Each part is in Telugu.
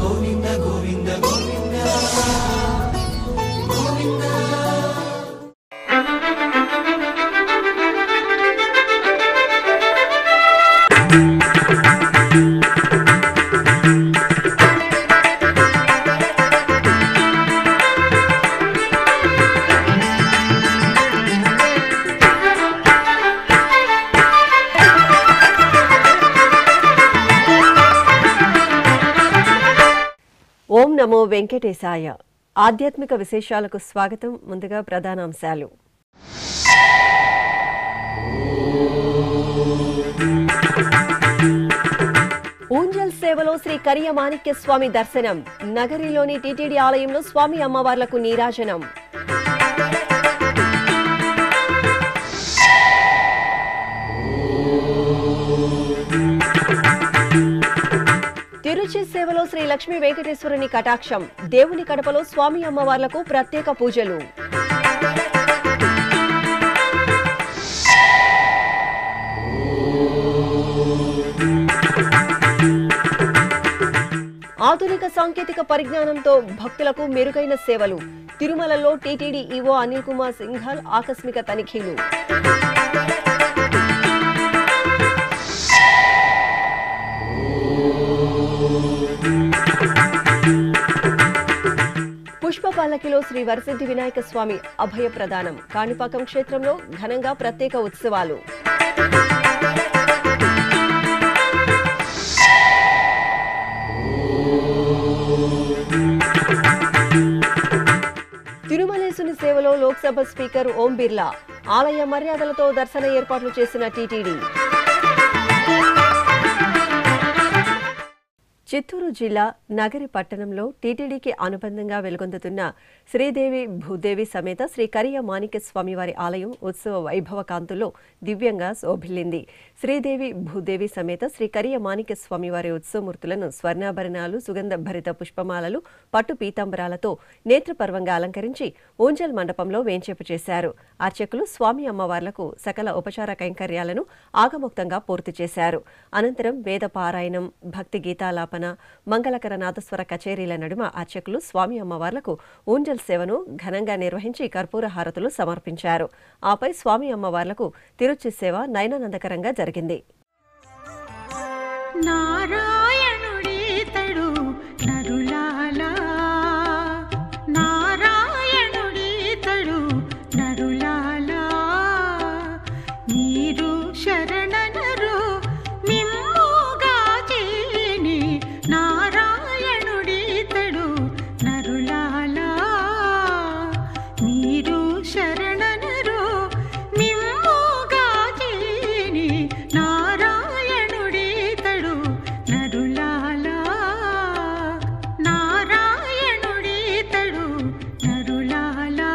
గోవింద గోవింద గోవింద గోవింద. ఓం నమో వెంకటేశాయ. ఆధ్యాత్మిక విశేషాలకు స్వాగతం. ముందుగా ప్రధానాంశాలు. ఊంజల్ సేవలో శ్రీ కరియ మాణిక్య స్వామి దర్శనం. నగరిలోని టీటీడీ ఆలయంలో స్వామి అమ్మవార్లకు నీరాజనం. తిరుచి సేవలో శ్రీ లక్ష్మీ వెంకటేశ్వరుని కటాక్షం. దేవుని కడపలో స్వామి అమ్మవార్లకు ప్రత్యేక పూజలు. ఆధునిక సాంకేతిక పరిజ్ఞానంతో భక్తులకు మెరుగైన సేవలు. తిరుమలలో టీటీడీ ఈవో అనిల్ కుమార్ సింఘాల్ ఆకస్మిక తనిఖీలు. పుష్ప పల్లకిలో శ్రీ వరసిద్ధి వినాయక స్వామి అభయ ప్రదానం. కాణిపాకం క్షేత్రంలో ఘనంగా ప్రత్యేక ఉత్సవాలు. తిరుమలేసుని సేవలో లోక్సభ స్పీకర్ ఓం బిర్లా. ఆలయ మర్యాదలతో దర్శన ఏర్పాట్లు చేసిన టీటీడీ. చిత్తూరు జిల్లా నగరి పట్టణంలో టీటీడీకి అనుబంధంగా వెలుగొందుతున్న శ్రీదేవి భూదేవి సమేత శ్రీ కరియ మాణిక్య స్వామివారి ఆలయం ఉత్సవ వైభవ కాంతుల్లో దివ్యంగా శోభిల్లింది. శ్రీదేవి భూదేవి సమేత శ్రీ కరియ మాణిక్య స్వామివారి ఉత్సవమూర్తులను స్వర్ణాభరణాలు, సుగంధ భరిత పుష్పమాలలు, పట్టు పీతాంబరాలతో నేత్రపర్వంగా అలంకరించి ఊంజల్ మండపంలో వేంచేపు చేశారు. అర్చకులు స్వామి అమ్మవార్లకు సకల ఉపచార కైంకర్యాలను ఆగమోక్తంగా పూర్తి చేశారు. అనంతరం వేద పారాయణం, భక్తి గీతాలాపన, మంగళకర నాదస్వర కచేరీల నడుమ అర్చకులు స్వామి అమ్మవార్లకు ఊంజల్ సేవను ఘనంగా నిర్వహించి కర్పూర హారతులు సమర్పించారు. ఆపై స్వామి అమ్మవార్లకు తిరుచి సేవ నయనానందకరంగా జరిగింది. నారాయణుడీతడు నరులాలా, నారాయణుడీతడు నరులాలా, మీరు శరణనరు మిమ్ముగా చేని, నారాయణుడీతడు నరులాలా, మీరు శరణనరు మిమ్ముగా చేని, నారాయణుడీతడు నరులాలా, నారాయణుడీతడు నరులాలా.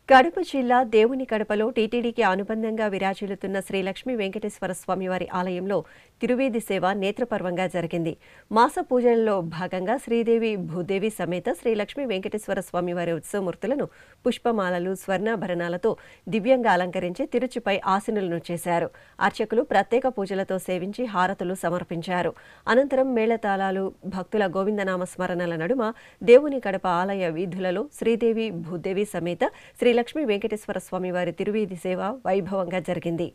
కడప జిల్లా దేవుని కడపలో టీటీడీకి అనుబంధంగా విరాజిల్లుతున్న శ్రీ లక్ష్మీ వెంకటేశ్వర స్వామివారి ఆలయంలో తిరువీధి సేవ నేత్రపర్వంగా జరిగింది. మాస పూజలలో భాగంగా శ్రీదేవి భూదేవి సమేత శ్రీ లక్ష్మీ వెంకటేశ్వర స్వామివారి ఉత్సవమూర్తులను పుష్పమాలలు, స్వర్ణాభరణాలతో దివ్యంగా అలంకరించి తిరుచిపై ఆసీనులను చేశారు. అర్చకులు ప్రత్యేక పూజలతో సేవించి హారతులు సమర్పించారు. అనంతరం మేళతాళాలు, భక్తుల గోవిందనామ స్మరణల నడుమ దేవుని కడప ఆలయ వీధులలో శ్రీదేవి భూదేవి సమేత శ్రీ లక్ష్మీ వెంకటేశ్వర స్వామివారి తిరువీధి సేవ వైభవంగా జరిగింది.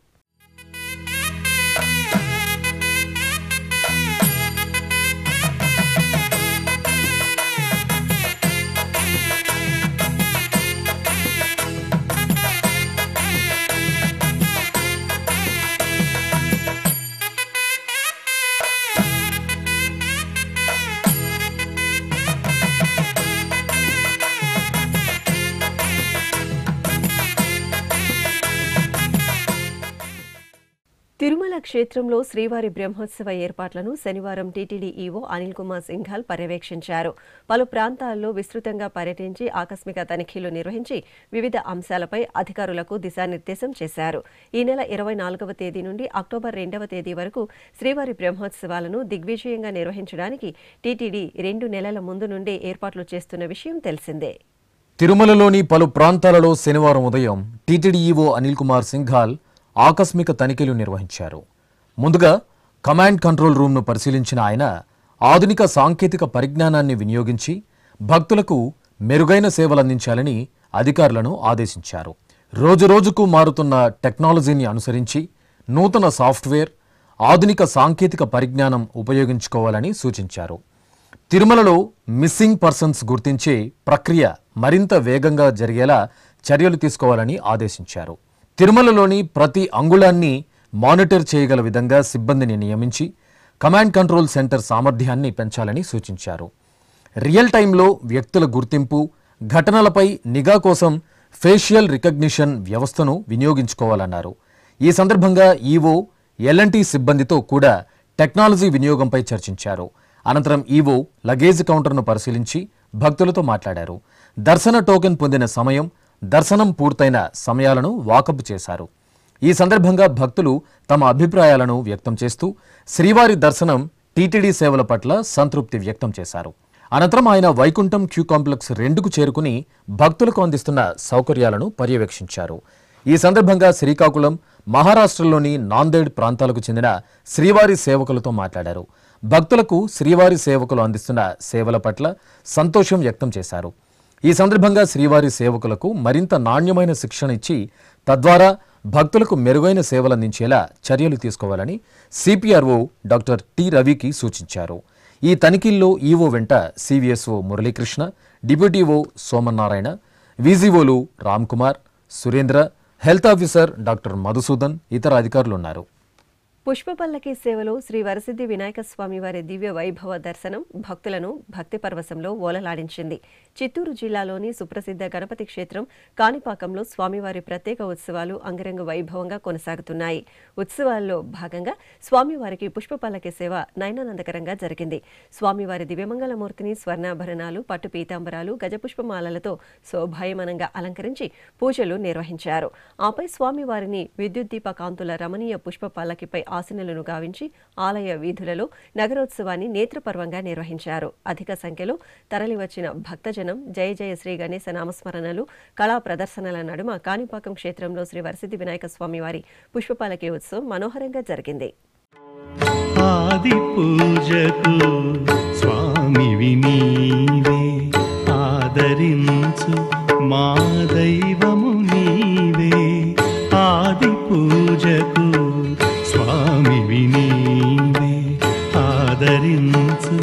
తిరుమల క్షేత్రంలో శ్రీవారి బ్రహ్మోత్సవ ఏర్పాట్లను శనివారం టీటీడీ ఈవో అనిల్ కుమార్ సింఘాల్ పర్యవేక్షించారు. పలు ప్రాంతాల్లో విస్తృతంగా పర్యటించి ఆకస్మిక తనిఖీలు నిర్వహించి వివిధ అంశాలపై అధికారులకు దిశానిర్దేశం చేశారు. ఈ నెల 24వ తేదీ నుండి అక్టోబర్ 2వ తేదీ వరకు శ్రీవారి బ్రహ్మోత్సవాలను దిగ్విజయంగా నిర్వహించడానికి టీటీడీ 2 నెలల ముందు నుండే ఏర్పాట్లు చేస్తున్న విషయం తెలిసిందే. తిరుమలలోని పలు ప్రాంతాలలో శనివారం ఉదయం టీటీడీ ఈవో అనిల్ కుమార్ సింఘాల్ ఆకస్మిక తనిఖీలు నిర్వహించారు. ముందుగా కమాండ్ కంట్రోల్ రూమ్ను పరిశీలించిన ఆయన ఆధునిక సాంకేతిక పరిజ్ఞానాన్ని వినియోగించి భక్తులకు మెరుగైన సేవలందించాలని అధికారులను ఆదేశించారు. రోజురోజుకు మారుతున్న టెక్నాలజీని అనుసరించి నూతన సాఫ్ట్వేర్, ఆధునిక సాంకేతిక పరిజ్ఞానం ఉపయోగించుకోవాలని సూచించారు. తిరుమలలో మిస్సింగ్ పర్సన్స్ గుర్తించే ప్రక్రియ మరింత వేగంగా జరిగేలా చర్యలు తీసుకోవాలని ఆదేశించారు. తిరుమలలోని ప్రతి అంగుళాన్ని మానిటర్ చేయగల విధంగా సిబ్బందిని నియమించి కమాండ్ కంట్రోల్ సెంటర్ సామర్థ్యాన్ని పెంచాలని సూచించారు. రియల్ టైంలో వ్యక్తుల గుర్తింపు, ఘటనలపై నిఘా కోసం ఫేషియల్ రికగ్నిషన్ వ్యవస్థను వినియోగించుకోవాలన్నారు. ఈ సందర్భంగా ఈవో ఎల్ఎన్టీ సిబ్బందితో కూడా టెక్నాలజీ వినియోగంపై చర్చించారు. అనంతరం ఈవో లగేజ్ కౌంటర్ను పరిశీలించి భక్తులతో మాట్లాడారు. దర్శన టోకెన్ పొందిన సమయం, దర్శనం పూర్తయిన సమయాలను వాకప్ చేశారు. ఈ సందర్భంగా భక్తులు తమ అభిప్రాయాలను వ్యక్తం చేస్తూ శ్రీవారి దర్శనం, టీటీడీ సేవల పట్ల సంతృప్తి వ్యక్తం చేశారు. అనంతరం ఆయన వైకుంఠం క్యూ కాంప్లెక్స్ 2కు చేరుకుని భక్తులకు అందిస్తున్న సౌకర్యాలను పర్యవేక్షించారు. ఈ సందర్భంగా శ్రీకాకుళం, మహారాష్ట్రలోని నాందేడ్ ప్రాంతాలకు చెందిన శ్రీవారి సేవకులతో మాట్లాడారు. భక్తులకు శ్రీవారి సేవకులు అందిస్తున్న సేవల పట్ల సంతోషం వ్యక్తం చేశారు. ఈ సందర్భంగా శ్రీవారి సేవకులకు మరింత నాణ్యమైన శిక్షణ ఇచ్చి తద్వారా భక్తులకు మెరుగైన సేవలందించేలా చర్యలు తీసుకోవాలని సిపిఆర్ఓ డాక్టర్ టి రవికి సూచించారు. ఈ తనిఖీల్లో ఈవో వెంట సివిఎస్ఓ మురళీకృష్ణ, డిప్యూటీఓ సోమన్నారాయణ, విజిఓలు Ramkumar, Surendra, health officer doctor Madhusudan, ఇతర అధికారులున్నారు. పుష్పపల్లకి సేవలో శ్రీ వరసిద్ధి వినాయక స్వామి వారి దివ్య వైభవ దర్శనం భక్తులను భక్తి పరవశంలో ఓలలాడించింది. చిత్తూరు జిల్లాలోని సుప్రసిద్ధ గణపతి క్షేత్రం కాణిపాకంలో స్వామివారి ప్రత్యేక ఉత్సవాలు అంగరంగ వైభవంగా కొనసాగుతున్నాయి. ఉత్సవాల్లో భాగంగా స్వామివారికి పుష్పపల్లకి సేవ నయనానందకరంగా జరిగింది. స్వామివారి దివ్యమంగళమూర్తిని స్వర్ణాభరణాలు, పట్టు పీతాంబరాలు, గజపుష్పమాలలతో శోభాయమానంగా అలంకరించి పూజలు నిర్వహించారు. ఆపై స్వామివారిని విద్యుత్ దీప కాంతుల రమణీయ పుష్పపల్లకిపై ఆసనలను గావించి ఆలయ వీధులలో నగరోత్సవాన్ని నేత్రపర్వంగా నిర్వహించారు. అధిక సంఖ్యలో తరలివచ్చిన భక్తజనం జయ జయ శ్రీ గణేశ నామస్మరణలు, కళా ప్రదర్శనల నడుమ కాణిపాకం క్షేత్రంలో శ్రీ వరసిద్ధి వినాయక స్వామి వారి పుష్పపల్లకి ఉత్సవం మనోహరంగా జరిగింది. ఆది పూజకు స్వామివి నీవే, ఆదరించు మా దైవము నీవే. ఆది పూజకు స్వామివి నీవే, ఆదరించు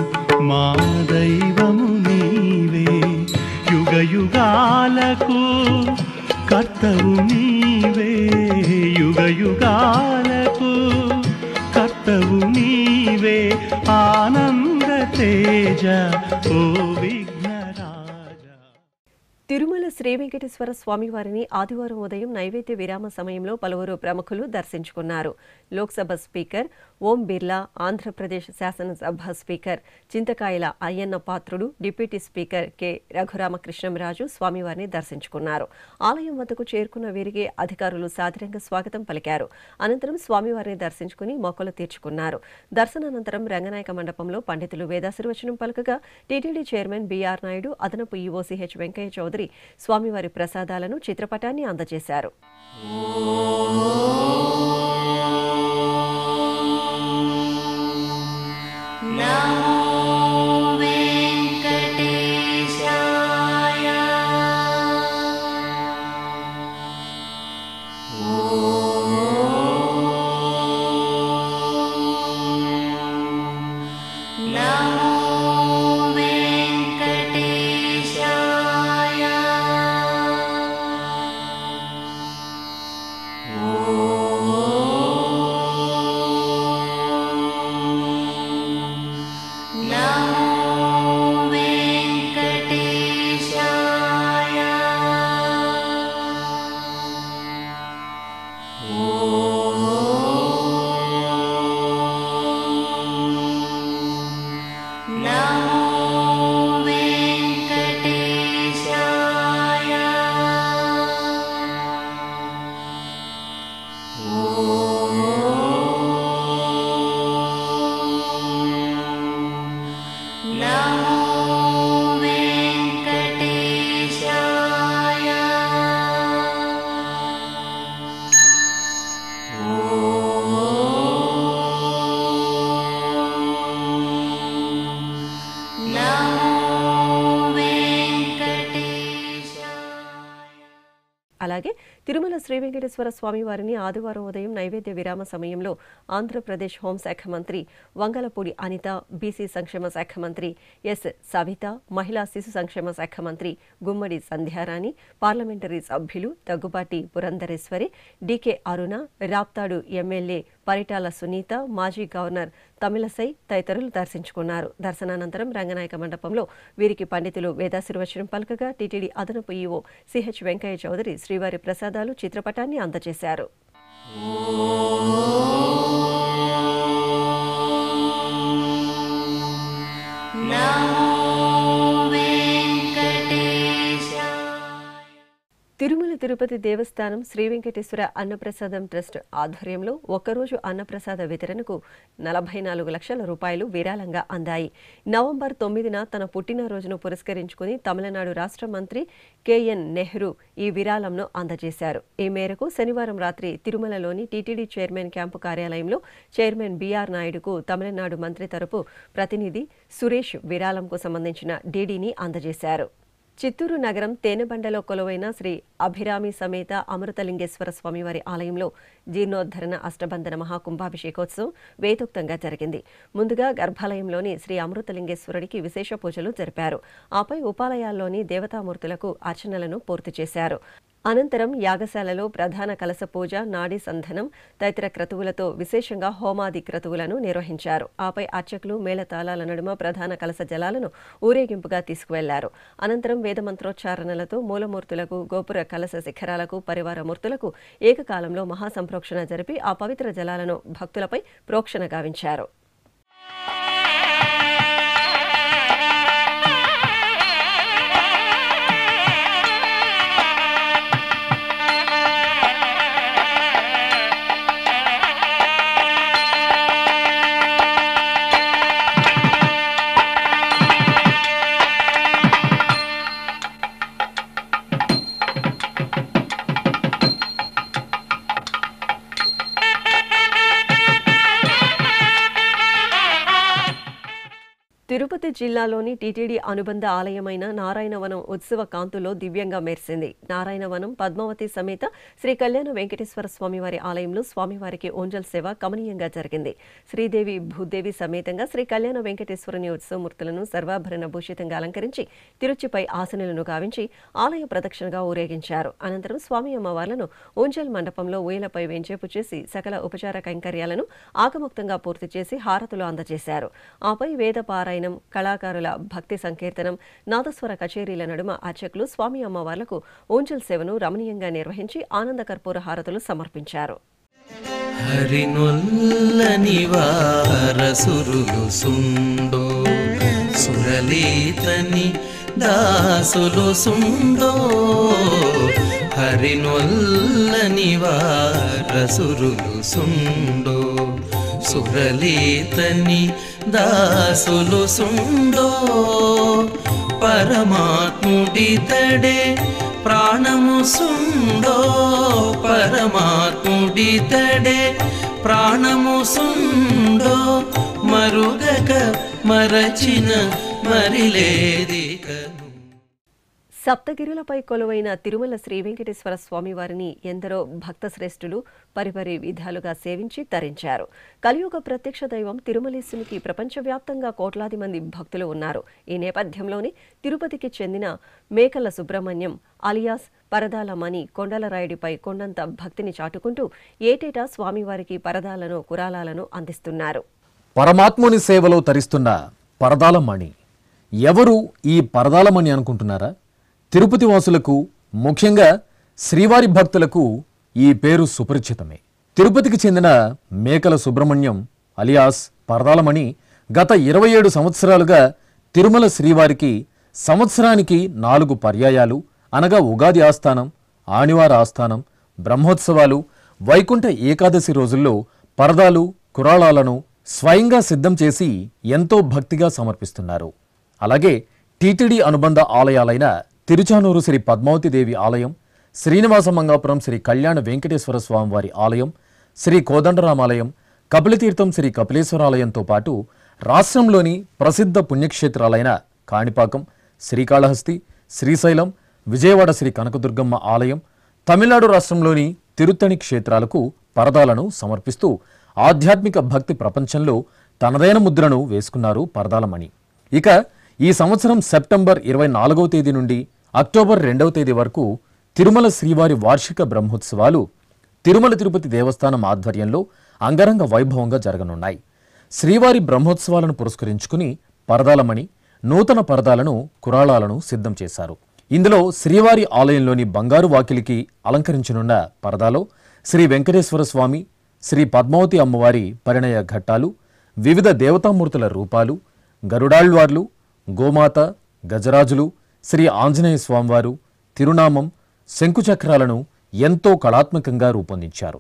మా దైవము నీవే. యుగ యుగాలకు కర్తవు నీవే, యుగ యుగాలకు కర్తవు నీవే. ఆనంద తేజ ఓ విఘ్నరాజా. తిరుమల శ్రీ వెంకటేశ్వర స్వామివారిని ఆదివారం ఉదయం నైవేద్య విరామ సమయంలో పలువురు ప్రముఖులు దర్శించుకున్నారు. లోక్సభ స్పీకర్ ఓం బిర్లా, ఆంధ్రప్రదేశ్ శాసనసభ స్పీకర్ చింతకాయల Ayyanna Patrudu, deputy speaker K Raghurama Krishnam Raju స్వామివారిని దర్శించుకున్నారు. ఆలయం వద్దకు చేరుకున్న వీరికి అధికారులు సాదరంగా స్వాగతం పలికారు. అనంతరం స్వామివారిని దర్శించుకుని మొక్కలు తీర్చుకున్నారు. దర్శనానంతరం రంగనాయక మండపంలో పండితులు వేదాశీర్వచనం పలుకగా టీటీడీ చైర్మన్ బిఆర్ నాయుడు, అదనపు ఈవో సిహెచ్ వెంకయ్య చౌదరి స్వామివారి ప్రసాదాలను, చిత్రపటాన్ని అందజేశారు. అలాగే తిరుమల శ్రీ వెంకటేశ్వర స్వామి వారిని ఆదివారం ఉదయం నైవేద్య విరామ సమయంలో ఆంధ్రప్రదేశ్ హోంశాఖ మంత్రి వంగలపూడి అనిత, బీసీ సంక్షేమ శాఖ మంత్రి ఎస్ సవిత, మహిళా శిశు సంక్షేమ శాఖ మంత్రి గుమ్మడి సంధ్యారాణి, పార్లమెంటరీ సభ్యులు దగ్గుబాటి పురంధరేశ్వరి, డీకే అరుణ, రాప్తాడు ఎమ్మెల్యే పరిటాల సునీత, మాజీ గవర్నర్ తమిళసై తదితరులు దర్శించుకున్నారు. దర్శనానంతరం రంగనాయక మండపంలో వీరికి పండితులు వేదాశీర్వచనం పలకగా టీటీడీ అదనపు ఈవో సిహెచ్ వెంకయ్య చౌదరి శ్రీవారి ప్రసాదాలు చిత్రపటాన్ని అందజేశారు. తిరుమల తిరుపతి దేవస్థానం శ్రీ వెంకటేశ్వర అన్నప్రసాదం ట్రస్ట్ ఆధ్వర్యంలో ఒక్కరోజు అన్నప్రసాద వితరణకు 44 లక్షల రూపాయలు విరాళంగా అందాయి. నవంబర్ 9న తన పుట్టినరోజును పురస్కరించుకుని తమిళనాడు రాష్ట్ర మంత్రి కెఎన్ నెహ్రూ ఈ విరాళంను అందజేశారు. ఈ మేరకు శనివారం రాత్రి తిరుమలలోని టీటీడీ చైర్మన్ క్యాంపు కార్యాలయంలో చైర్మన్ బిఆర్ నాయుడుకు తమిళనాడు మంత్రి తరపు ప్రతినిధి సురేష్ విరాళంకు సంబంధించిన డీడీని అందజేశారు. చిత్తూరు నగరం తేనెబండలో కొలువైన శ్రీ అభిరామి సమేత అమృతలింగేశ్వర స్వామివారి ఆలయంలో జీర్ణోద్ధరణ అష్టబంధన మహాకుంభాభిషేకోత్సవం వేదోక్తంగా జరిగింది. ముందుగా గర్భాలయంలోని శ్రీ అమృతలింగేశ్వరుడికి విశేష పూజలు జరిపారు. ఆపై ఉపాలయాల్లోని దేవతామూర్తులకు అర్చనలను పూర్తి చేశారు. అనంతరం యాగశాలలో ప్రధాన కలశ పూజ, నాడీ సంధనం తదితర క్రతువులతో విశేషంగా హోమాది క్రతువులను నిర్వహించారు. ఆపై అర్చకులు మేళతాళాల నడుమ ప్రధాన కలశ జలాలను ఊరేగింపుగా తీసుకువెళ్లారు. అనంతరం వేదమంత్రోచ్చారణలతో మూలమూర్తులకు, గోపుర కలశ శిఖరాలకు, పరివార మూర్తులకు ఏకకాలంలో మహాసంప్రోక్షణ జరిపి ఆ పవిత్ర జలాలను భక్తులపై ప్రోక్షణ గావించారు. తిరుపతి జిల్లాలోని టీటీడీ అనుబంధ ఆలయమైన నారాయణవనం ఉత్సవ కాంతులో దివ్యంగా మెరిసింది. నారాయణవనం పద్మావతి సమేత శ్రీ కళ్యాణ వెంకటేశ్వర స్వామివారి ఆలయంలో స్వామివారికి ఓంజల్ సేవ కమనీయంగా జరిగింది. శ్రీదేవి భూదేవి సమేతంగా శ్రీ కళ్యాణ వెంకటేశ్వరుని ఉత్సవమూర్తులను సర్వాభరణ భూషితంగా అలంకరించి తిరుచిపై ఆసనులను గావించి ఆలయ ప్రదక్షిణగా ఊరేగించారు. అనంతరం స్వామి అమ్మవార్లను ఓంజల్ మండపంలో ఊయలపై వెంచేపు చేసి సకల ఉపచార కైంకర్యాలను ఆగముక్తంగా పూర్తి చేసి హారతులు అందజేశారు. ఆపై వేదపారాయణ, కళాకారుల భక్తి సంకీర్తనం, నాదస్వర కచేరీల నడుమ అర్చకులు స్వామి అమ్మవార్లకు ఓంజల్ సేవను రమణీయంగా నిర్వహించి ఆనంద కర్పూర హారతులు సమర్పించారు. హరినొల్లని వారసురులు సుండో సురలీతని దాసులు సుండో హరినొల్లని వారసురులు సుండో సురలీతని దాసులు సుండో పరమాత్ముడితడే ప్రాణము సుండో పరమాత్ముడితడే ప్రాణము సుండో మరుగక మరచిన మరిలేదికను. సప్తగిరులపై కొలువైన తిరుమల శ్రీ వెంకటేశ్వర స్వామివారిని ఎందరో భక్త శ్రేష్ఠులు పరిపరి విధాలుగా సేవించి తరించారు. కలియుగ ప్రత్యక్ష దైవం తిరుమలేశునికి ప్రపంచవ్యాప్తంగా కోట్లాది మంది భక్తులు ఉన్నారు. ఈ నేపథ్యంలోనే తిరుపతికి చెందిన మేకల సుబ్రహ్మణ్యం అలియాస్ పరదాల మణి కొండలరాయుడిపై కొండంత భక్తిని చాటుకుంటూ ఏటేటా స్వామివారికి పరదాలను, కురాలాలను అందిస్తున్నారు. పరమాత్ముని సేవలో తరిస్తున్న పరదాల మణి ఎవరు ఈ పరదాల మణి అనుకుంటున్నారా? తిరుపతి వాసులకు, ముఖ్యంగా శ్రీవారి భక్తులకు ఈ పేరు సుపరిచితమే. తిరుపతికి చెందిన మేకల సుబ్రహ్మణ్యం అలియాస్ పరదాలమణి గత 27 సంవత్సరాలుగా తిరుమల శ్రీవారికి సంవత్సరానికి 4 పర్యాయాలు అనగా ఉగాది ఆస్థానం, ఆనివార ఆస్థానం, బ్రహ్మోత్సవాలు, వైకుంఠ ఏకాదశి రోజుల్లో పరదాలు కురాళాలను స్వయంగా సిద్ధం చేసి ఎంతో భక్తిగా సమర్పిస్తున్నారు. అలాగే టీటీడీ అనుబంధ ఆలయాలైన తిరుచానూరు శ్రీ పద్మావతిదేవి ఆలయం, శ్రీనివాసమంగాపురం శ్రీ కళ్యాణ వెంకటేశ్వర స్వామివారి ఆలయం, శ్రీ కోదండరామాలయం, కపిలతీర్థం శ్రీ కపిలేశ్వరాలయంతో పాటు రాష్ట్రంలోని ప్రసిద్ధ పుణ్యక్షేత్రాలైన కాణిపాకం, శ్రీకాళహస్తి, శ్రీశైలం, విజయవాడ శ్రీ కనకదుర్గమ్మ ఆలయం, తమిళనాడు రాష్ట్రంలోని తిరుత్తణి క్షేత్రాలకు పరదాలను సమర్పిస్తూ ఆధ్యాత్మిక భక్తి ప్రపంచంలో తనదైన ముద్రను వేసుకున్నారు పరదాలమణి. ఇక ఈ సంవత్సరం సెప్టెంబర్ 24వ తేదీ నుండి అక్టోబర్ 2వ తేదీ వరకు తిరుమల శ్రీవారి వార్షిక బ్రహ్మోత్సవాలు తిరుమల తిరుపతి దేవస్థానం ఆధ్వర్యంలో అంగరంగ వైభవంగా జరగనున్నాయి. శ్రీవారి బ్రహ్మోత్సవాలను పురస్కరించుకుని పరదాలమణి నూతన పరదాలను కురాళాలను సిద్ధం చేశారు. ఇందులో శ్రీవారి ఆలయంలోని బంగారు వాకిలికి అలంకరించనున్న పరదాలో శ్రీ వెంకటేశ్వర స్వామి, శ్రీ పద్మావతి అమ్మవారి పరిణయ ఘట్టాలు, వివిధ దేవతామూర్తుల రూపాలు, గరుడాళ్వార్లు, గోమాత, గజరాజులు, శ్రీ ఆంజనేయ స్వామివారు, తిరునామం, శంకుచక్రాలను ఎంతో కళాత్మకంగా రూపొందించారు.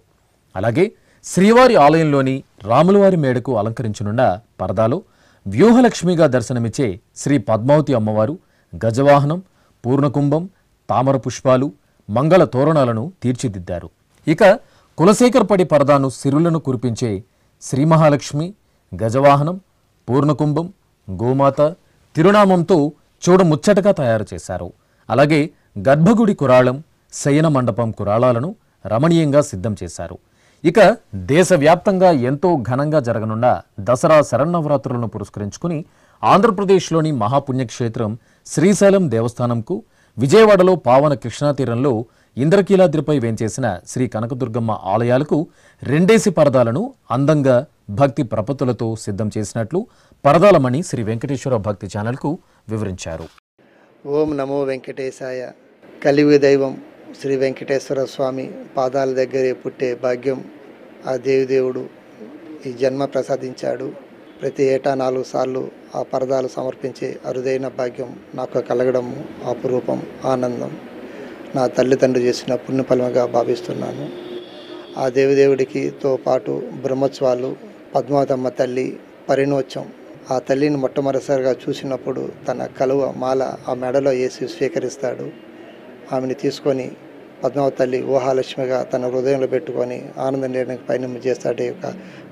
అలాగే శ్రీవారి ఆలయంలోని రాములవారి మేడకు అలంకరించనున్న పరదాలో వ్యూహలక్ష్మిగా దర్శనమిచ్చే శ్రీ పద్మావతి అమ్మవారు, గజవాహనం, పూర్ణకుంభం, తామర పుష్పాలు, మంగళ తోరణాలను తీర్చిదిద్దారు. ఇక కులశేఖరపడి పరదాను సిరులను కురిపించే శ్రీ మహాలక్ష్మి, గజవాహనం, పూర్ణకుంభం, గోమాత, తిరునామంతో చూడముచ్చటగా తయారు చేశారు. అలాగే గర్భగుడి కురాళం, శయన మండపం కురాళాలను రమణీయంగా సిద్ధం చేశారు. ఇక దేశవ్యాప్తంగా ఎంతో ఘనంగా జరగనున్న దసరా శరన్నవరాత్రులను పురస్కరించుకుని ఆంధ్రప్రదేశ్లోని మహాపుణ్యక్షేత్రం శ్రీశైలం దేవస్థానంకు విజయవాడలో పావన కృష్ణాతీరంలో ఇంద్రకీలాద్రిపై వేంచేసిన శ్రీ కనకదుర్గమ్మ ఆలయాలకు రెండేసి పరదాలను అందంగా భక్తి ప్రపత్తులతో సిద్ధం చేసినట్లు పరదాలమణి శ్రీ వెంకటేశ్వర భక్తి ఛానల్కు వివరించారు. ఓం నమో వెంకటేశాయ. కలియుగ దైవం శ్రీ వెంకటేశ్వర స్వామి పాదాల దగ్గరే పుట్టే భాగ్యం ఆ దేవిదేవుడు ఈ జన్మ ప్రసాదించాడు. ప్రతి ఏటా 4 సార్లు ఆ పరదాలు సమర్పించే అరుదైన భాగ్యం నాకు కలగడం అపురూపం, ఆనందం. నా తల్లిదండ్రులు చేసిన పుణ్యఫలముగా భావిస్తున్నాను. ఆ దేవిదేవుడికితో పాటు బ్రహ్మోత్సవాలు, పద్మావతమ్మ తల్లి పరిణోత్సవం. ఆ తల్లిని మొట్టమొదటిసారిగా చూసినప్పుడు తన కలువ మాల ఆ మెడలో వేసి స్వీకరిస్తాడు. ఆమెను తీసుకొని పద్మావతి తల్లి ఊహాలక్ష్మిగా తన హృదయంలో పెట్టుకొని ఆనందం లేడానికి పయనం చేస్తాడు. యొక్క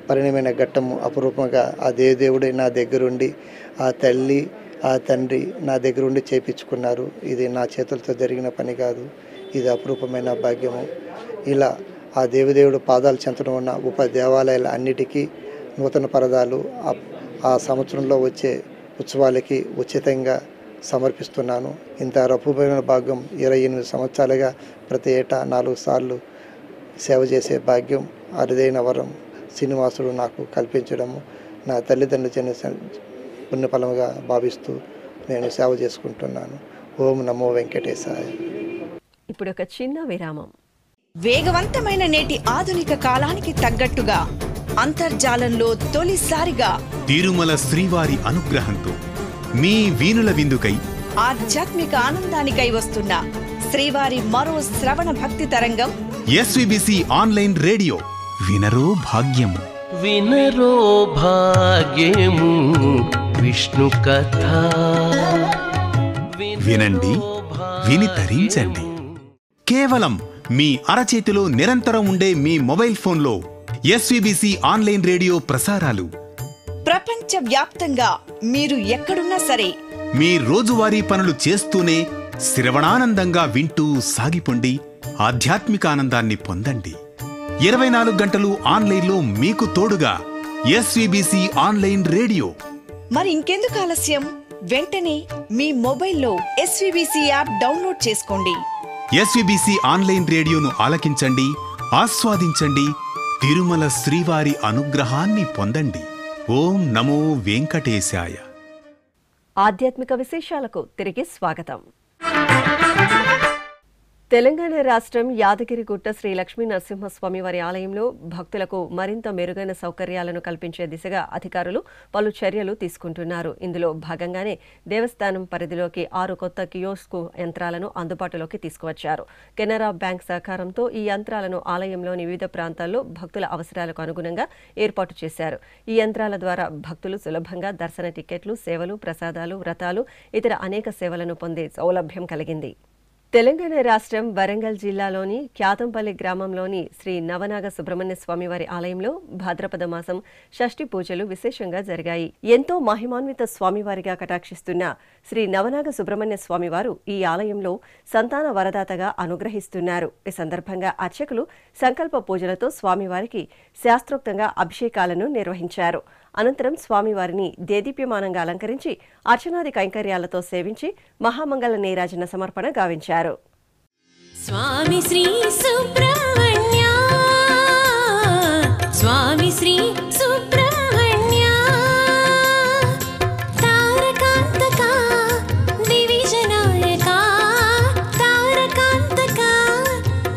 పరిణమైన ఘట్టము అపురూపంగా ఆ దేవదేవుడే నా దగ్గరుండి, ఆ తల్లి ఆ తండ్రి నా దగ్గరుండి చేయించుకున్నారు. ఇది నా చేతులతో జరిగిన పని కాదు, ఇది అపురూపమైన భాగ్యము. ఇలా ఆ దేవదేవుడు పాదాలు చెంతడం ఉన్న ఉప దేవాలయాల అన్నిటికీ నూతన పరదాలు ఆ సంవత్సరంలో వచ్చే ఉత్సవాలకి ఉచితంగా సమర్పిస్తున్నాను. ఇంత అపురూపమైన భాగ్యం 28 సంవత్సరాలుగా ప్రతి ఏటా 4 సార్లు సేవ చేసే భాగ్యం, అరుదైన వరం శ్రీనివాసుడు నాకు కల్పించడము నా తల్లిదండ్రుల పుణ్యఫలముగా భావిస్తూ నేను సేవ చేసుకుంటున్నాను. ఓం నమో వెంకటేశాయ. ఇప్పుడు ఒక చిన్న విరామం. వేగవంతమైన నేటి ఆధునిక కాలానికి తగ్గట్టుగా అంతర్జాలంలో తొలిసారిగా తిరుమల శ్రీవారి అనుగ్రహంతో మీ వీణుల విందుకై ఆధ్యాత్మిక ఆనందానికై వస్తున్న శ్రీవారి మరో శ్రవణ భక్తి తరంగం ఎస్విబిసి ఆన్లైన్ రేడియో. వినరో భాగ్యము, వినరో భాగ్యము విష్ణు కథ. వినండి, విని తరించండి. కేవలం మీ అరచేతిలో నిరంతరం ఉండే మీ మొబైల్ ఫోన్లో ఎస్విబిసి ఆన్లైన్ రేడియో ప్రసారాలు ప్రపంచ వ్యాప్తంగా మీరు ఎక్కడున్నా సరే మీ రోజువారీ పనులు చేస్తూనే శ్రవణానందంగా వింటూ సాగిపోండి, ఆధ్యాత్మిక ఆనందాన్ని పొందండి. 24 గంటలు ఆన్లైన్లో మీకు తోడుగా ఎస్విబిసి ఆన్లైన్ రేడియో. మరి ఇంకెందుకు ఆలస్యం? వెంటనే మీ మొబైల్లో ఎస్విబిసి యాప్ డౌన్లోడ్ చేసుకోండి. ఎస్విబిసి ఆన్లైన్ రేడియోను ఆలకించండి, ఆస్వాదించండి, తిరుమల శ్రీవారి అనుగ్రహాన్ని పొందండి. ఓం నమో వెంకటేశాయ. ఆధ్యాత్మిక విశేషాలకు తిరిగి స్వాగతం. తెలంగాణ రాష్ట్రం యాదగిరిగుట్ట శ్రీ లక్ష్మీ నరసింహస్వామి వారి ఆలయంలో భక్తులకు మరింత మెరుగైన సౌకర్యాలను కల్పించే దిశగా అధికారులు పలు చర్యలు తీసుకుంటున్నారు. ఇందులో భాగంగానే దేవస్థానం పరిధిలోకి 6 కొత్త కియోస్కు యంత్రాలను అందుబాటులోకి తీసుకువచ్చారు. కెనరా బ్యాంక్ సహకారంతో ఈ యంత్రాలను ఆలయంలోని వివిధ ప్రాంతాల్లో భక్తుల అవసరాలకు అనుగుణంగా ఏర్పాటు చేశారు. ఈ యంత్రాల ద్వారా భక్తులు సులభంగా దర్శన టికెట్లు, సేవలు, ప్రసాదాలు, వ్రతాలు, ఇతర అనేక సేవలను పొందే సౌలభ్యం కలిగింది. తెలంగాణ రాష్ట్రం వరంగల్ జిల్లాలోని క్యాతంపల్లి గ్రామంలోని శ్రీ నవనాగ సుబ్రహ్మణ్య స్వామివారి ఆలయంలో భాద్రపద మాసం షష్ఠి పూజలు విశేషంగా జరిగాయి. ఎంతో మహిమాన్విత స్వామివారిగా కటాక్షిస్తున్న శ్రీ నవనాగ సుబ్రహ్మణ్య స్వామివారు ఈ ఆలయంలో సంతాన వరదాతగా అనుగ్రహిస్తున్నారు. ఈ సందర్భంగా అర్చకులు సంకల్ప పూజలతో స్వామివారికి శాస్త్రోక్తంగా అభిషేకాలను నిర్వహించారు. అనంతరం స్వామివారిని దేదీప్యమానంగా అలంకరించి అర్చనాది కైంకర్యాలతో సేవించి మహామంగళ నీరాజన సమర్పణ గావించారు. స్వామి శ్రీ సుబ్రహ్మణ్య, స్వామి శ్రీ సుబ్రహ్మణ్య, తారకాంతక దివిజనాయక, తారకాంతక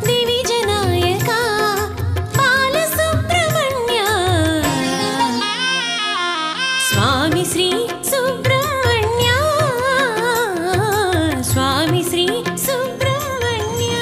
దివిజనాయక, బాల సుబ్రహ్మణ్య, స్వామి శ్రీ సుబ్రహ్మణ్య, స్వామి శ్రీ సుబ్రహ్మణ్య.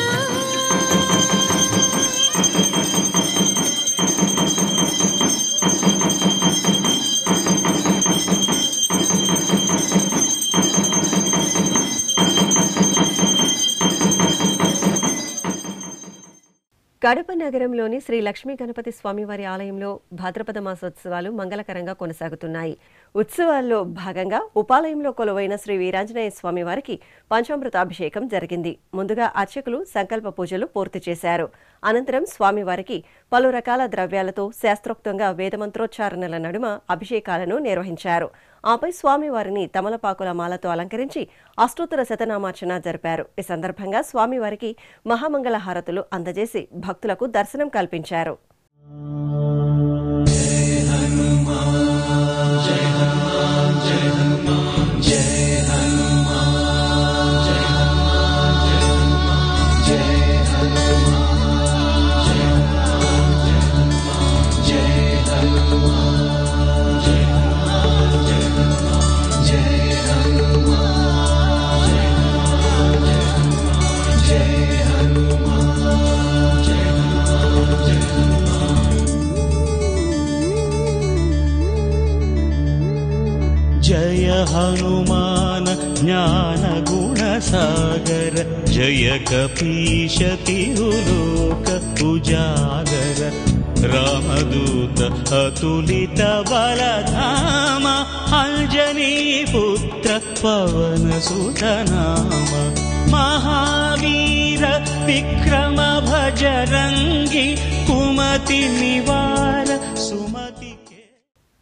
కడప నగరంలోని శ్రీ లక్ష్మీ గణపతి స్వామివారి ఆలయంలో భాద్రపద మాసోత్సవాలు మంగళకరంగా కొనసాగుతున్నాయి. ఉత్సవాల్లో భాగంగా ఉపాలయంలో కొలువైన శ్రీ వీరాంజనేయ స్వామివారికి పంచామృతాభిషేకం జరిగింది. ముందుగా అర్చకులు సంకల్ప పూజలు పూర్తి చేశారు. అనంతరం స్వామివారికి పలు రకాల ద్రవ్యాలతో శాస్త్రోక్తంగా వేదమంత్రోచ్చారణల నడుమ అభిషేకాలను నిర్వహించారు. ఆపై స్వామివారిని తమలపాకుల మాలతో అలంకరించి అష్టోత్తర శతనామార్చన జరిపారు. ఈ సందర్భంగా స్వామివారికి మహామంగళ హారతులు అందజేసి భక్తులకు దర్శనం కల్పించారు. जय हनुमान ज्ञान गुण सागर, जय कपीश तिरुलोक उजागर, रामदूत अतुलित बलधाम, अंजनी पुत्र पवन सुत नाम, महावीर विक्रम भजरंगी, कुमति निवार सुमति.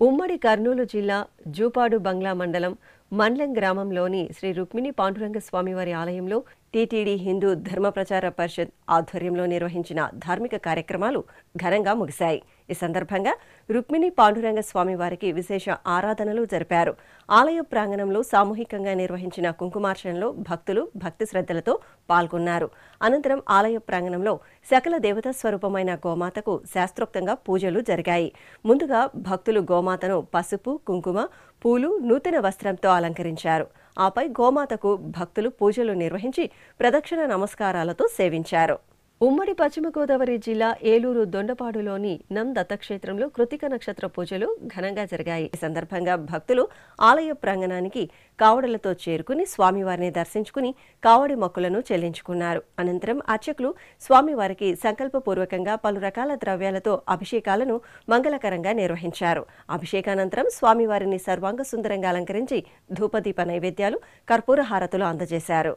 ఉమ్మడి కర్నూలు జిల్లా జూపాడు బంగ్లా మండలం మండ్లం గ్రామంలోని శ్రీ రుక్మిణి పాండురంగ స్వామివారి ఆలయంలో టీటీడీ హిందూ ధర్మ ప్రచార పరిషత్ ఆధ్వర్యంలో నిర్వహించిన ధార్మిక కార్యక్రమాలు ఘనంగా ముగిశాయి. ఈ సందర్భంగా రుక్మిణి పాండురంగ స్వామివారికి విశేష ఆరాధనలు జరిపారు. ఆలయ ప్రాంగణంలో సామూహికంగా నిర్వహించిన కుంకుమార్చనలో భక్తులు భక్తి శ్రద్ధలతో పాల్గొన్నారు. అనంతరం ఆలయ ప్రాంగణంలో సకల దేవతా స్వరూపమైన గోమాతకు శాస్త్రోక్తంగా పూజలు జరిగాయి. ముందుగా భక్తులు గోమాతను పసుపు, కుంకుమ, పూలు, నూతన వస్త్రంతో అలంకరించారు. ఆపై గోమాతకు భక్తులు పూజలు నిర్వహించి ప్రదక్షిణ నమస్కారాలతో సేవించారు. ఉమ్మడి పశ్చిమ గోదావరి జిల్లా ఏలూరు దొండపాడులోని నం దత్తక్షేత్రంలో కృతిక నక్షత్ర పూజలు ఘనంగా జరిగాయి. ఈ సందర్భంగా భక్తులు ఆలయ ప్రాంగణానికి కావడలతో చేరుకుని స్వామివారిని దర్శించుకుని కావడి మొక్కులను చెల్లించుకున్నారు. అనంతరం అర్చకులు స్వామివారికి సంకల్పపూర్వకంగా పలు రకాల ద్రవ్యాలతో అభిషేకాలను మంగళకరంగా నిర్వహించారు. అభిషేకానంతరం స్వామివారిని సర్వాంగ సుందరంగా అలంకరించి ధూపదీప నైవేద్యాలు, కర్పూర హారతులు అందజేశారు.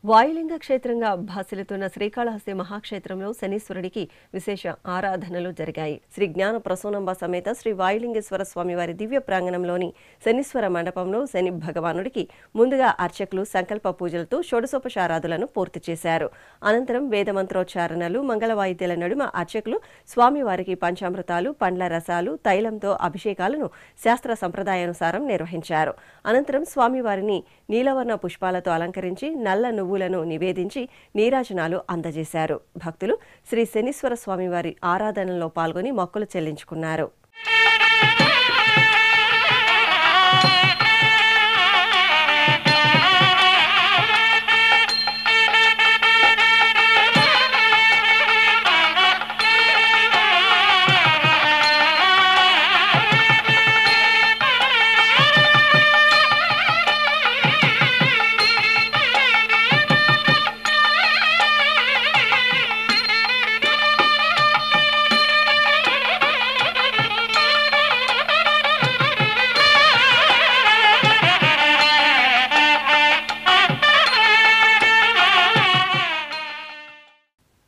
వాయులింగ క్షేత్రంగా భాసిల్లుతున్న శ్రీకాళహస్తి మహాక్షేత్రంలో శనీశ్వరుడికి విశేష ఆరాధనలు జరిగాయి. శ్రీ జ్ఞాన ప్రసూనంబ సమేత శ్రీ వాయులింగేశ్వర స్వామివారి దివ్య ప్రాంగణంలోని శనీశ్వర మండపంలో శని భగవానుడికి ముందుగా అర్చకులు సంకల్ప పూజలతో షోడశోపచారాదులను పూర్తి చేశారు. అనంతరం వేదమంత్రోచ్చారణలు, మంగళ వాయిద్యాల నడుమ అర్చకులు స్వామివారికి పంచామృతాలు, పండ్ల రసాలు, తైలంతో అభిషేకాలను శాస్త్ర సంప్రదాయానుసారం నిర్వహించారు. అనంతరం స్వామివారిని నీలవర్ణ పుష్పాలతో అలంకరించి నల్ల నువ్వులను నివేదించి నీరాజనాలు అందజేశారు. భక్తులు శ్రీ శనీశ్వర స్వామివారి ఆరాధనలో పాల్గొని మొక్కులు చెల్లించుకున్నారు.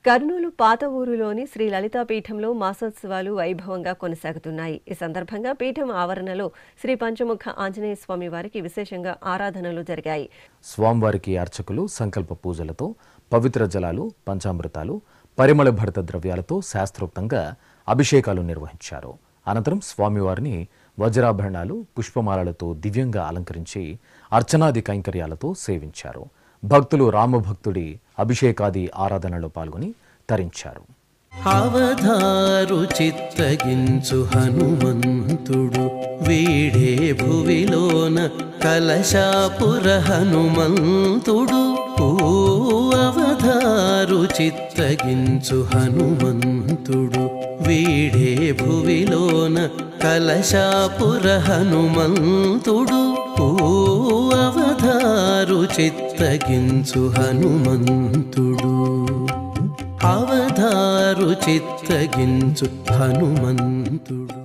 కర్నూలు పాత ఊరులోని శ్రీ లలితాపీఠంలో మాసోత్సవాలు వైభవంగా కొనసాగుతున్నాయి. ఈ సందర్భంగా పీఠం ఆవరణలో శ్రీ పంచముఖ ఆంజనేయ స్వామి వారికి విశేషంగా ఆరాధనలు జరిగాయి. స్వామివారికి అర్చకులు సంకల్ప పూజలతో పవిత్ర జలాలు, పంచామృతాలు, పరిమళ భరిత ద్రవ్యాలతో శాస్త్రోక్తంగా అభిషేకాలు నిర్వహించారు. అనంతరం స్వామివారిని వజ్రాభరణాలు, పుష్పమాలలతో దివ్యంగా అలంకరించి అర్చనాది కైంకర్యాలతో సేవించారు. భక్తులు రామభక్తుడి అభిషేకాది ఆరాధనలో పాల్గొని తరించారు. అవధారు చిత్తగించు హనుమంతుడు వీడే భువిలోన కలశాపుర హనుమంతుడు. అవధారు చిత్తగించు హనుమంతుడు వీడే భువిలోన కలశాపుర హనుమంతుడు. అవధారు చిత్తగించు హనుమంతుడు. అవధారు చిత్తగించు హనుమంతుడు.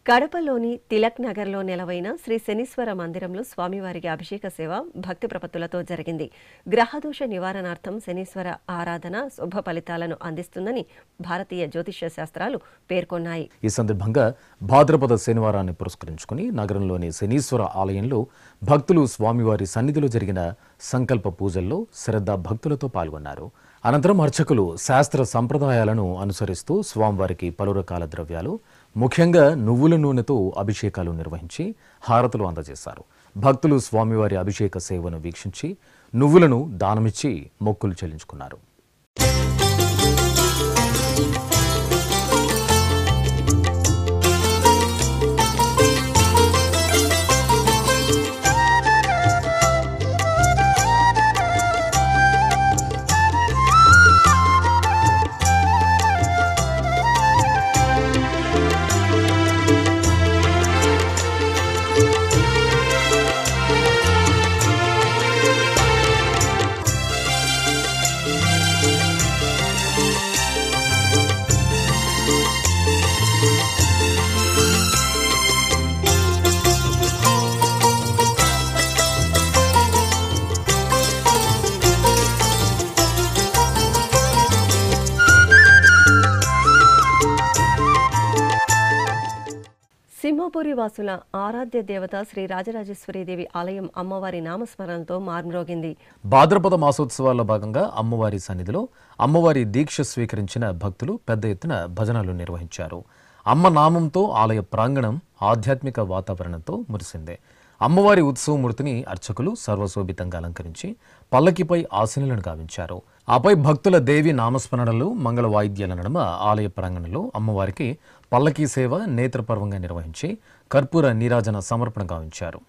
కడపలోని తిలక్ నగర్లో నెలవైన శ్రీ శనీశ్వర మందిరంలో స్వామివారికి అభిషేక సేవ భక్తి ప్రపత్తులతో జరిగింది. గ్రహదోష నివారణార్థం శనీశ్వర ఆరాధన శుభ ఫలితాలను అందిస్తుందని భారతీయ జ్యోతిష్య శాస్త్రాలు పేర్కొన్నాయి. ఈ సందర్భంగా భాద్రపద శనివారాన్ని పురస్కరించుకుని నగరంలోని శనీశ్వర ఆలయంలో భక్తులు స్వామివారి సన్నిధిలో జరిగిన సంకల్ప పూజల్లో శ్రద్ధ భక్తులతో పాల్గొన్నారు. అనంతరం అర్చకులు శాస్త్ర సంప్రదాయాలను అనుసరిస్తూ స్వామివారికి పలు రకాల ద్రవ్యాలు, ముఖ్యంగా నువ్వుల నూనెతో అభిషేకాలు నిర్వహించి హారతులు అందజేశారు. భక్తులు స్వామివారి అభిషేక సేవను వీక్షించి నువ్వులను దానమిచ్చి మొక్కులు చెల్లించుకున్నారు. సింహపురి వాసుల ఆరాధ్య దేవత శ్రీ రాజరాజేశ్వరీదేవి ఆలయం అమ్మవారి నామస్మరణతో మార్మ్రోగింది. భాద్రపద మాసోత్సవాల్లో భాగంగా అమ్మవారి సన్నిధిలో అమ్మవారి దీక్ష స్వీకరించిన భక్తులు పెద్ద ఎత్తున భజనలు నిర్వహించారు. అమ్మ నామంతో ఆలయ ప్రాంగణం ఆధ్యాత్మిక వాతావరణంతో మురిసిందే. అమ్మవారి ఉత్సవమూర్తిని అర్చకులు సర్వశోభితంగా అలంకరించి పల్లకిపై ఆసీనులను గావించారు. ఆపై భక్తుల దేవి నామస్మరణలు, మంగళ వాయిద్యాల నడుమ ఆలయ ప్రాంగణంలో అమ్మవారికి పల్లకీ సేవ నేత్రపర్వంగా నిర్వహించి కర్పూర నీరాజన సమర్పణ గావించారు.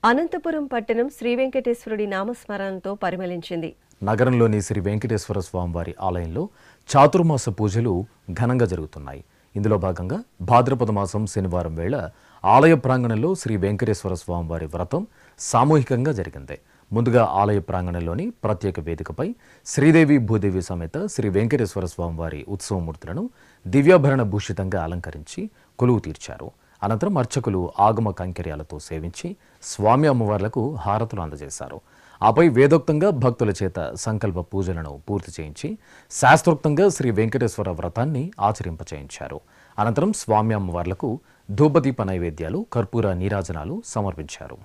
అనంతపురం పట్టణం శ్రీ వెంకటేశ్వరుడి నామస్మరణతో పరిమళించింది. నగరంలోని శ్రీ వెంకటేశ్వర స్వామివారి ఆలయంలో చాతుర్మాస పూజలు ఘనంగా జరుగుతున్నాయి. ఇందులో భాగంగా భాద్రపద మాసం శనివారం వేళ ఆలయ ప్రాంగణంలో శ్రీ వెంకటేశ్వర స్వామివారి వ్రతం సామూహికంగా జరిగింది. ముందుగా ఆలయ ప్రాంగణంలోని ప్రత్యేక వేదికపై శ్రీదేవి భూదేవి సమేత శ్రీ వెంకటేశ్వర స్వామివారి ఉత్సవమూర్తులను దివ్యాభరణ భూషితంగా అలంకరించి కొలువు తీర్చారు. అనంతరం అర్చకులు ఆగమ కైంకర్యాలతో సేవించి స్వామి అమ్మవార్లకు హారతులు అందజేశారు. ఆపై వేదోక్తంగా భక్తుల చేత సంకల్ప పూజలను పూర్తి చేయించి శాస్త్రోక్తంగా శ్రీ వెంకటేశ్వర వ్రతాన్ని ఆచరింపచేయించారు. అనంతరం స్వామి అమ్మవార్లకు ధూపదీప నైవేద్యాలు, కర్పూర నీరాజనాలు సమర్పించారు.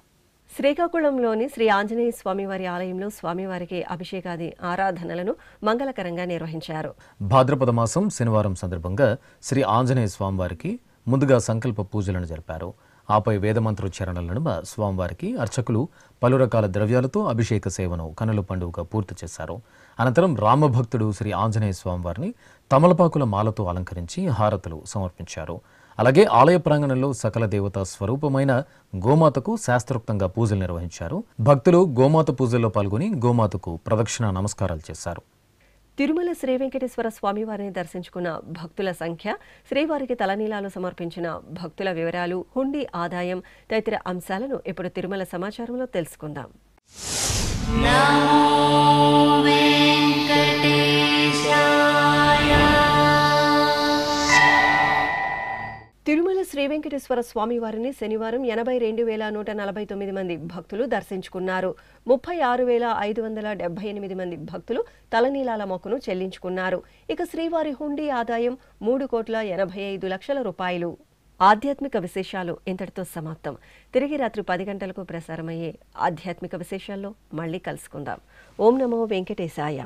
శ్రీకాకుళంలోని శ్రీ ఆంజనేయ స్వామివారి ఆలయంలో స్వామివారికి అభిషేకాది ఆరాధనలను మంగళకరంగా నిర్వహించారు. భాద్రపద మాసం శనివారం సందర్భంగా శ్రీ ఆంజనేయ స్వామివారికి ముందుగా సంకల్ప పూజలను జరిపారు. ఆపై వేదమంత్రోచ్చారణల నడుమ స్వామివారికి అర్చకులు పలు రకాల ద్రవ్యాలతో అభిషేక సేవను కనుల పండుగగా పూర్తి చేశారు. అనంతరం రామభక్తుడు శ్రీ ఆంజనేయ స్వామివారిని తమలపాకుల మాలతో అలంకరించి హారతులు సమర్పించారు. అలాగే ఆలయ ప్రాంగణంలో సకల దేవతా స్వరూపమైన గోమాతకు శాస్త్రోక్తంగా పూజలు నిర్వహించారు. భక్తులు గోమాత పూజల్లో పాల్గొని గోమాతకు ప్రదక్షిణ నమస్కారాలు చేశారు. తిరుమల శ్రీ వెంకటేశ్వర స్వామివారిని దర్శించుకున్న భక్తుల సంఖ్య, శ్రీవారికి తలనీలాలు సమర్పించిన భక్తుల వివరాలు, హుండీ ఆదాయం తదితర అంశాలను ఇప్పుడు తిరుమల సమాచారంలో తెలుసుకుందాం. తిరుమల శ్రీ వెంకటేశ్వర స్వామివారిని శనివారం 82,149 మంది భక్తులు దర్శించుకున్నారు. 36,578 మంది భక్తులు తలనీలాల మొక్కును చెల్లించుకున్నారు. ఇక శ్రీవారి హుండీ ఆదాయం 3,85,00,000 రూపాయలు. ఆధ్యాత్మిక విశేషాలు ఇంతటితో సమాప్తం. తిరిగి రాత్రి 10 గంటలకు ప్రసారమయ్యే ఆధ్యాత్మిక విశేషాల్లో మళ్ళీ కలుసుకుందాం. ఓం నమో వెంకటేశాయ.